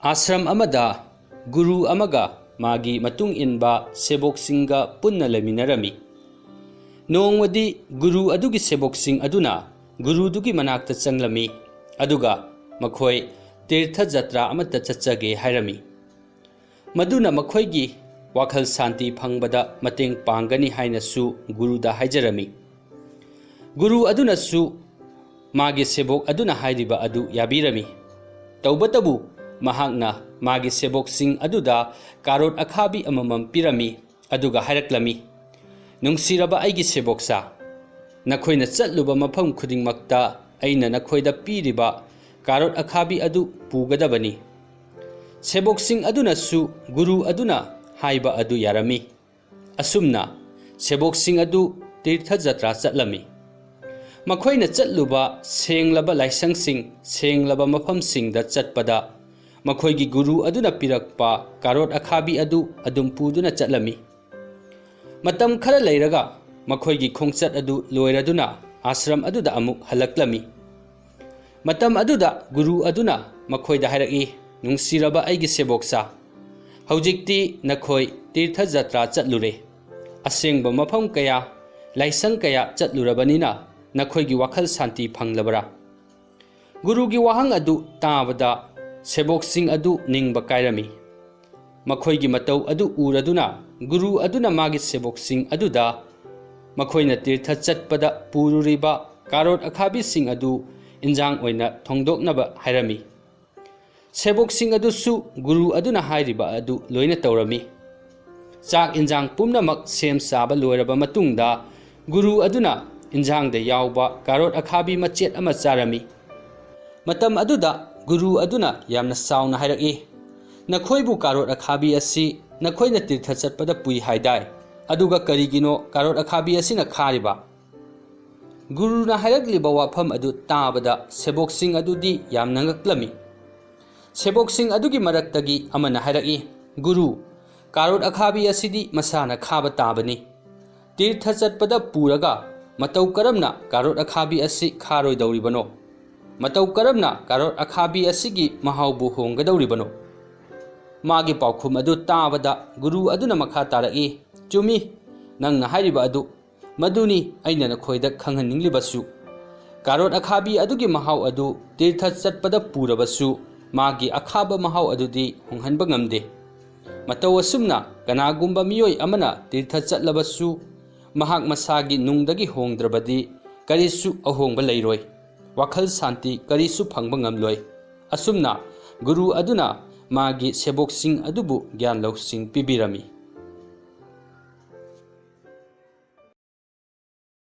आश्रम अमदा गुरु अमगा मागी मतुंग इनबा सेबोकसिंगा पुन्ना लेमिनरमी नोंगवदी गुरु अदुगी सेबोकसिंग अदुना गुरुदुगी मनाक्ता चंगलमी अदुगा मखोय तीर्थ जत्रा अमता चच्चगे हायरमी मदुना मखोयगी वाखल शांति फंगबदा मतेंग पांगनी हायनसु गुरुदा हायजरमी गुरु अदुनसु मागी सेबोक अदुना हायरिबा अदु याबिरमी तौबतबु महांगना मागी सेबोकसिंग अदुदा कारोट अखाबी अममम पिरमी अदुगा हायरक्लमी नुंगसिरबा आइगी सेबोकसा नखोयना चल्लुबा मफम खुदिंगमक्ता अइना नखोयदा पीरिबा कारोट अखाबी अदु पुगदबनी सेबोकसिंग अदुनसु गुरु अदुना हाइबा अदु यारमी असुमना सेबोकसिंग अदु तीर्थ जत्रा चलमी मखोयना चल्लुबा सेंगलबा लाइसंगसिंग सेंगलबा मफमसिंगदा चटपदा मखोयगी गुरु अदुना पिरकपा कारोट अखाबी अदु अदुम पुदुना चलमी मतम खरा लैरगा मखोयगी खोंगचत अदु लोयरदुना आश्रम अदुदा अमुक हलक्लमी मतम अदुदा गुरु अदुना मखोयदा हायरकी नुंगसिरबा आइगी सेबोकसा हौजिक्ति नखोय तीर्थ जत्रा चलुरे असेंगबा मफम कया लाइसंग कया चलुरबनिना नखोयगी वाखल शांति फंगलबरा गुरुगी वाहंग अदु ताबदा सेबोकसिंग अदु निंगबा कायरमी मखोयगी मतौ अदु उरदुना गुरु अदुना मागी सेबोकसिंग अदुदा मखोयना तीर्थ चटपदा पुरुरिबा कारोट अखाबी सिंग अदु इंजांग ओइना थोंदोकनबा हायरमी सेबोकसिंग अदुसु गुरु अदुना हायरिबा अदु लोइना तौरमी चाक इंजांग पुमनमक सेम साबा लोयरबा मतुंगदा गुरु अदुना इंजांगदा यावबा कारोट अखाबी मचेत अमा चारमी मतम अदुदा गुरु अदुना यामना साउना हायरकी नखोयबु कारोट अखाबी असि नखोयना तीर्थ चटपदा पुई हायदाय अदुगा करिगिनो कारोट अखाबी असिना खारिबा गुरुना हायरकलिबा वाफम अदु ताबदा सेबोकसिंग अदुदी यामना ngakलमी सेबोकसिंग अदुगी मरक्तगी अमना हायरकी गुरु कारोट अखाबी असिदी मसाना खाबा ताबनी तीर्थ चटपदा पुरगा मतौ करमना कारोट अखाबी असि खारोयदौरिबनो मतौ करमना कारोट अखाबी असिगी महावबु होंगदौरिबनो मागी पाउखुम अदु ताबदा गुरु अदुना मखा तारकी चुमी नंगना हायरिबा अदु मदुनी अइना नखोयदा खंगहनिंगलिबसु कारोट अखाबी अदुगी महाव अदु तीर्थ चटपदा पुरबसु मागी अखाबा महाव अदुदी होंगहनबा ngamde मतौ असुमना कनागुंबा मियोय अमना तीर्थ चटलबसु महाक मसागी नुंगदगी होंगद्रबदी करिसु अहोंगबा लैरोय वाखल शांति करिसु फंगबा ngamloi असुमना गुरु अदुना मागी सेबोकसिंग अदुबु ज्ञान लौसिंग पिबिरमी।